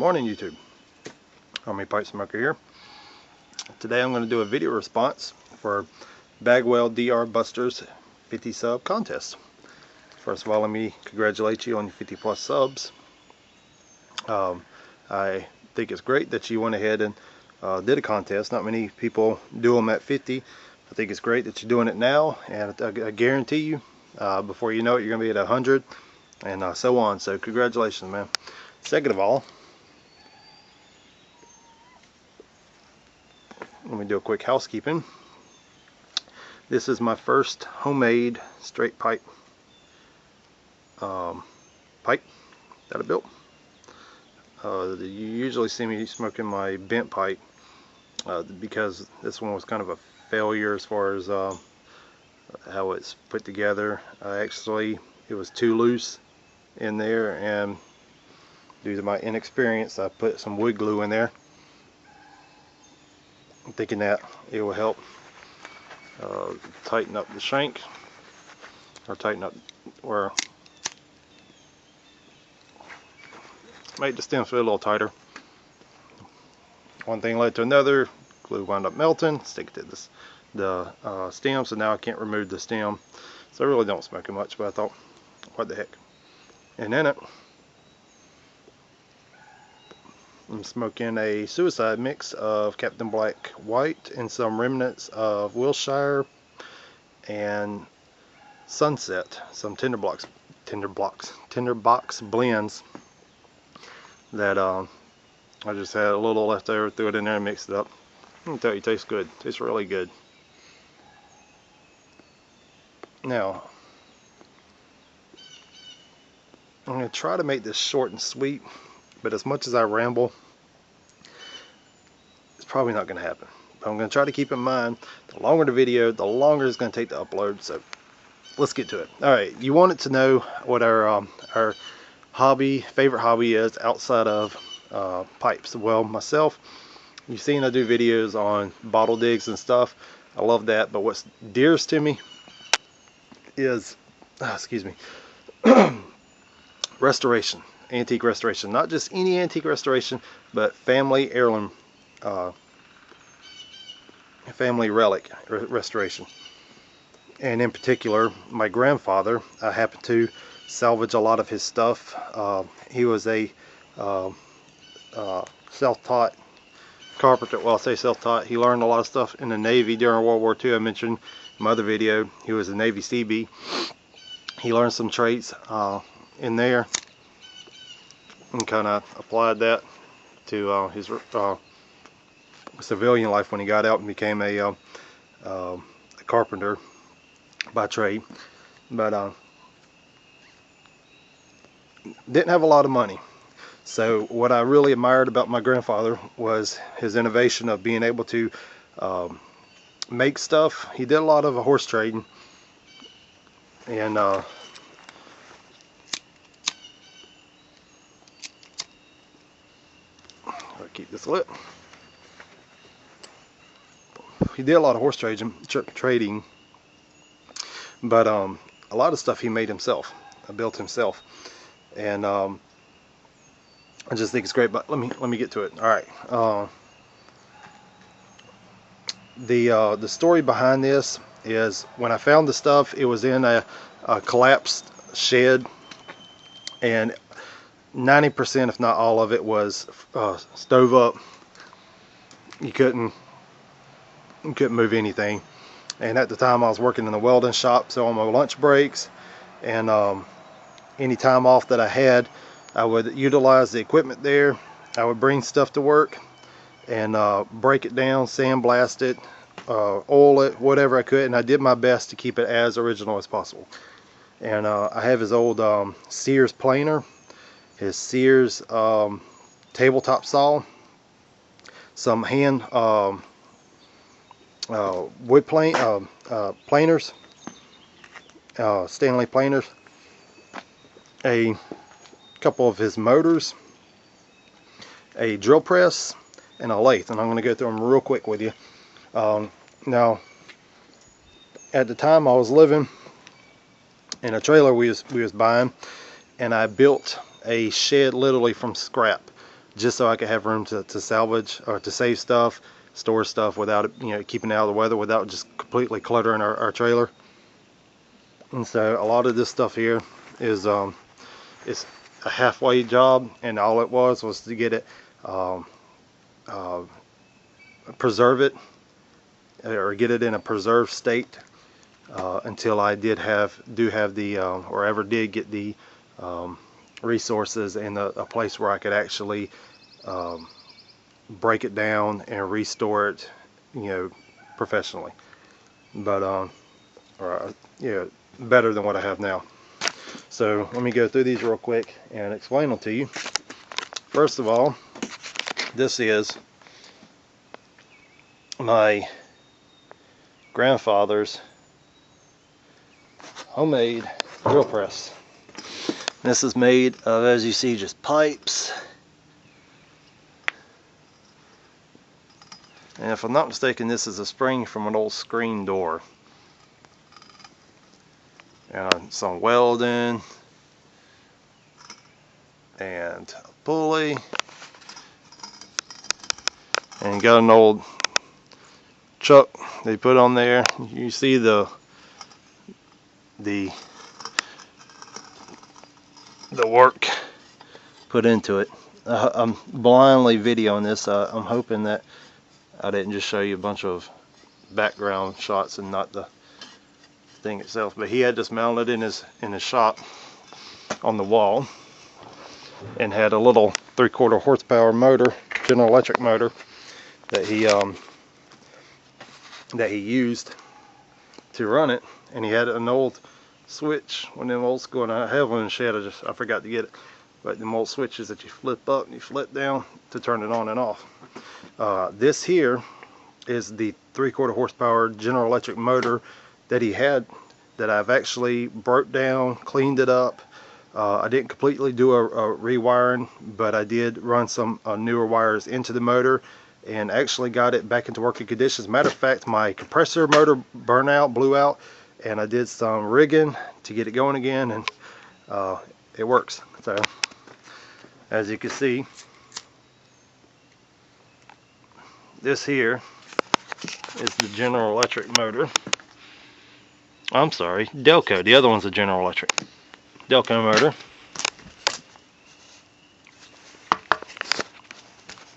Morning YouTube, Army Pipe Smoker here. Today I'm going to do a video response for bagwelldrbuster's 50 sub contest. First of all, let me congratulate you on your 50 plus subs. I think it's great that you went ahead and did a contest. Not many people do them at 50. I think it's great that you're doing it now, and I guarantee you before you know it you're going to be at 100 and so on. So congratulations, man. Second of all, let me do a quick housekeeping. This is my first homemade straight pipe that I built. You usually see me smoking my bent pipe because this one was kind of a failure as far as how it's put together. Actually, it was too loose in there, and due to my inexperience, I put some wood glue in there, thinking that it will help tighten up the shank, or tighten up or make the stems fit a little tighter. One thing led to another. Glue wound up melting, stick to the stem, so now I can't remove the stem. So I really don't smoke it much, but I thought, what the heck. And in it, I'm smoking a suicide mix of Captain Black White and some remnants of Wilshire and Sunset, some tinderbox blends that I just had a little left over, threw it in there and mixed it up. I can tell you, it tastes good. It tastes really good. Now, I'm going to try to make this short and sweet, but as much as I ramble, it's probably not going to happen. But I'm going to try to keep in mind, the longer the video, the longer it's going to take to upload. So let's get to it. Alright, you wanted to know what our favorite hobby is outside of pipes. Well, myself, you've seen I do videos on bottle digs and stuff. I love that, but what's dearest to me is restoration, antique restoration. Not just any antique restoration, but family heirloom, family relic restoration. And in particular, my grandfather, I happened to salvage a lot of his stuff. He was a self-taught carpenter. Well, I say self-taught. He learned a lot of stuff in the Navy during World War II. I mentioned in my other video, he was a Navy CB. He learned some trades in there and kind of applied that to his civilian life when he got out and became a carpenter by trade. But didn't have a lot of money. So what I really admired about my grandfather was his innovation of being able to make stuff. He did a lot of horse trading, and I'll keep this lit. He did a lot of horse trading, but a lot of stuff he made himself, built himself, and I just think it's great. But let me get to it. All right. The story behind this is, when I found the stuff, it was in a collapsed shed, and 90%, if not all of it, was stove up. You couldn't move anything. And at the time I was working in the welding shop, so on my lunch breaks and any time off that I had, I would utilize the equipment there. I would bring stuff to work and break it down, sandblast it, oil it, whatever I could, and I did my best to keep it as original as possible. And I have his old Sears planer, his Sears tabletop saw, some hand wood planers, Stanley planers, a couple of his motors, a drill press, and a lathe. And I'm going to go through them real quick with you. Now, at the time I was living in a trailer we was buying, and I built a shed literally from scrap. just so I could have room to salvage or to save stuff, store stuff without it, you know, keeping it out of the weather, without just completely cluttering our trailer. And so a lot of this stuff here is it's a halfway job, and all it was to get it preserve it, or get it in a preserved state until I do have the or ever did get the resources and a place where I could actually break it down and restore it, you know, professionally. But or you know, better than what I have now. So let me go through these real quick and explain them to you. First of all, this is my grandfather's homemade drill press. This is made of, as you see, just pipes. And if I'm not mistaken, this is a spring from an old screen door. And some welding and a pulley, and got an old chuck they put on there. You see the work put into it. I'm blindly videoing this. I'm hoping that I didn't just show you a bunch of background shots and not the thing itself. But he had this mounted in his shop on the wall, and had a little 3/4 horsepower motor, General Electric motor, that he used to run it. And he had an old switch, one of them old school, and I have one in the shed, I forgot to get it, but them old switches that you flip up and you flip down to turn it on and off. This here is the 3/4 horsepower General Electric motor that he had, that I've actually broke down, cleaned it up. I didn't completely do a rewiring, but I did run some newer wires into the motor and actually got it back into working conditions. Matter of fact, my compressor motor blew out, and I did some rigging to get it going again, and it works. So as you can see, this here is the General Electric motor. I'm sorry, Delco. The other one's a General Electric Delco motor.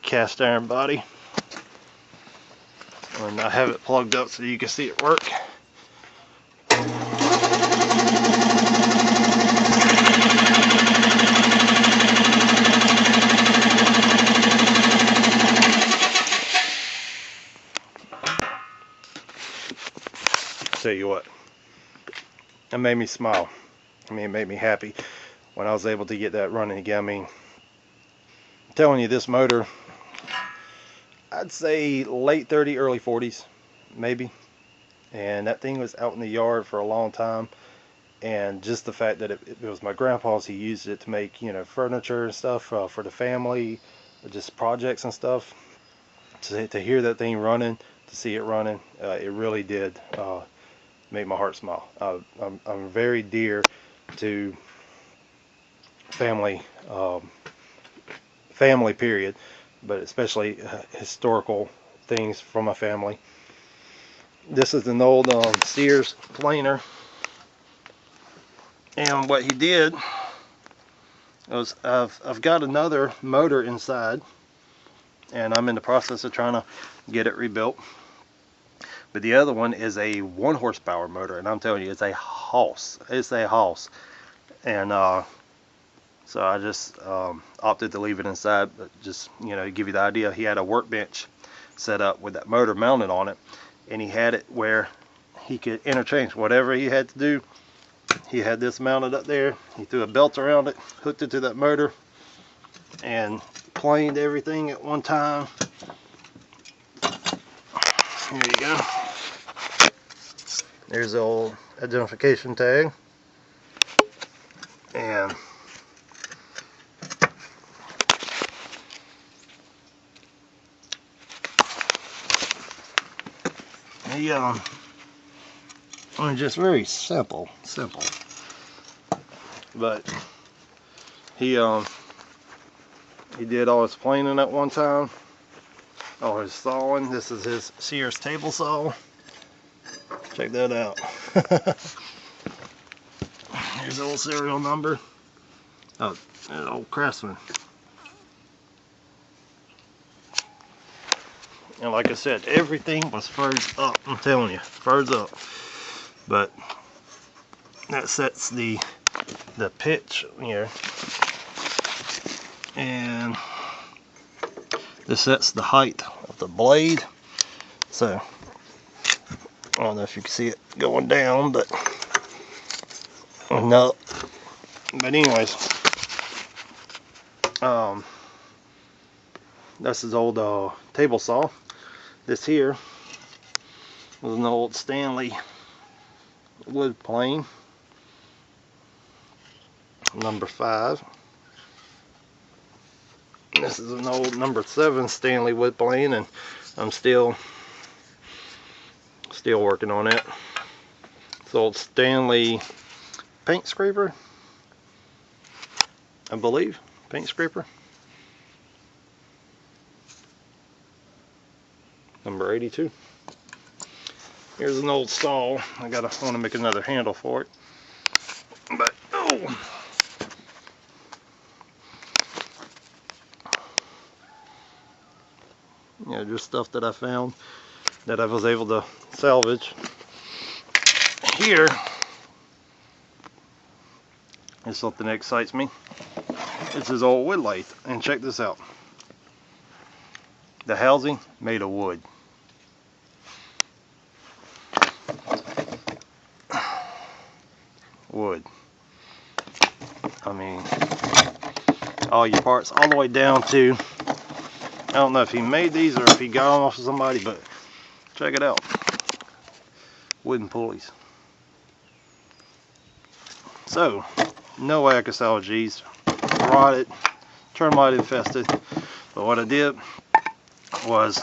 Cast iron body. And I have it plugged up so you can see it work. Tell you what, it made me smile. I mean, it made me happy when I was able to get that running again. I mean, I'm telling you, this motor, I'd say late 30s, early 40s, maybe. And that thing was out in the yard for a long time. And just the fact that it was my grandpa's, he used it to make, you know, furniture and stuff for the family, just projects and stuff. To hear that thing running, to see it running, it really did make my heart smile. I'm very dear to family, period, but especially historical things from my family. This is an old Sears planer, and what he did was, I've got another motor inside, and I'm in the process of trying to get it rebuilt. But the other one is a 1 horsepower motor, and I'm telling you, it's a hoss. It's a hoss. And so I just opted to leave it inside. But just, you know, to give you the idea, he had a workbench set up with that motor mounted on it, and he had it where he could interchange whatever he had to do. He had this mounted up there. He threw a belt around it, hooked it to that motor, and planed everything at one time. Here you go. There's the old identification tag. And he just very simple. But he He did all his planing at one time, all his sawing. This is his Sears table saw. Check that out. Here's the old serial number. Oh, an old Craftsman. And like I said, everything was furred up. I'm telling you, furred up. But that sets the pitch here, and this sets the height of the blade. So I don't know if you can see it going down, but no. But anyways, that's his old table saw. This here was an old Stanley wood plane, number 5. This is an old number 7 Stanley wood plane, and I'm still working on it. It's old Stanley paint scraper, I believe, paint scraper, number 82. Here's an old saw. I want to make another handle for it, but oh, yeah, just stuff that I found that I was able to salvage. Here is something that excites me. It's his old wood lathe, and check this out. The housing made of wood. Wood. I mean, all your parts, all the way down to, I don't know if he made these or if he got them off of somebody, but check it out. Wooden pulleys. So, no way I could salvage these. Rotted, termite infested. But what I did was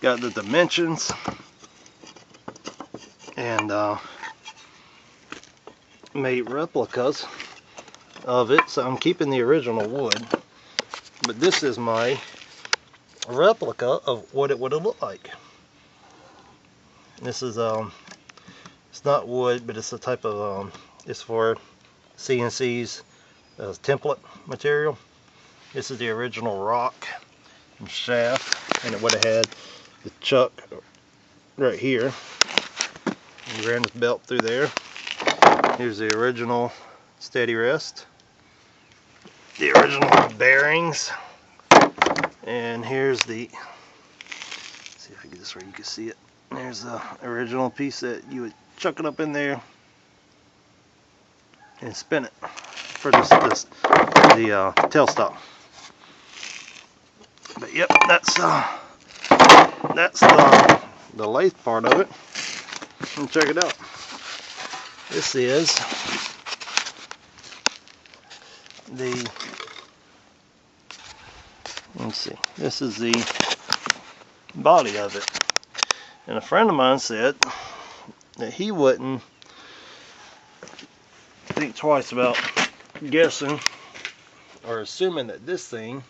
got the dimensions and made replicas of it. So I'm keeping the original wood, but this is my replica of what it would have looked like. This is it's not wood, but it's a type of it's for CNC's template material. This is the original rock and shaft, and it would have had the chuck right here. You ran the belt through there. Here's the original steady rest, the original bearings, and here's the, see if I get this where you can see it. There's the original piece that you would chuck it up in there and spin it for the tailstop. But yep, that's the lathe part of it. And check it out. This is the, let's see, this is the body of it. And a friend of mine said that he wouldn't think twice about guessing or assuming that this thing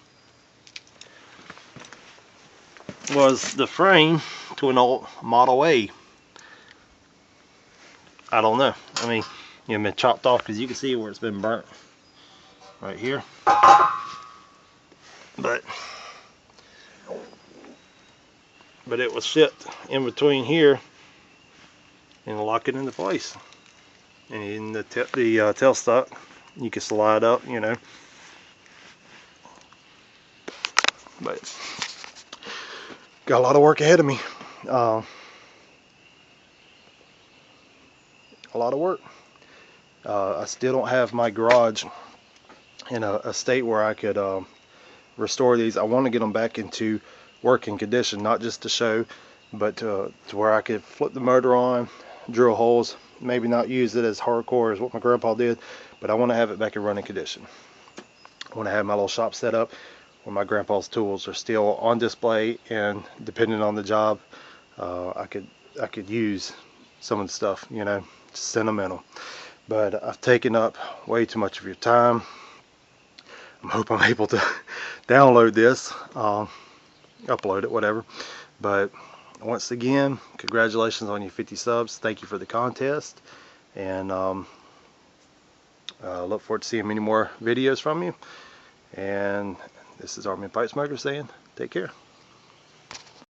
was the frame to an old Model A. I don't know. I mean, it's been chopped off because you can see where it's been burnt right here. But it was fit in between here and lock it into place. And in the tailstock, you can slide up, you know. But got a lot of work ahead of me. A lot of work. I still don't have my garage in a state where I could restore these. I want to get them back into working condition, not just to show, but to where I could flip the motor on, drill holes, maybe not use it as hardcore as what my grandpa did, but I want to have it back in running condition. I want to have my little shop set up where my grandpa's tools are still on display, and depending on the job, I could use some of the stuff, you know, sentimental. But I've taken up way too much of your time. I hope I'm able to download this, upload it, whatever. But once again, congratulations on your 50 subs. Thank you for the contest, and look forward to seeing many more videos from you. And this is Army Pipe Smoker saying, take care.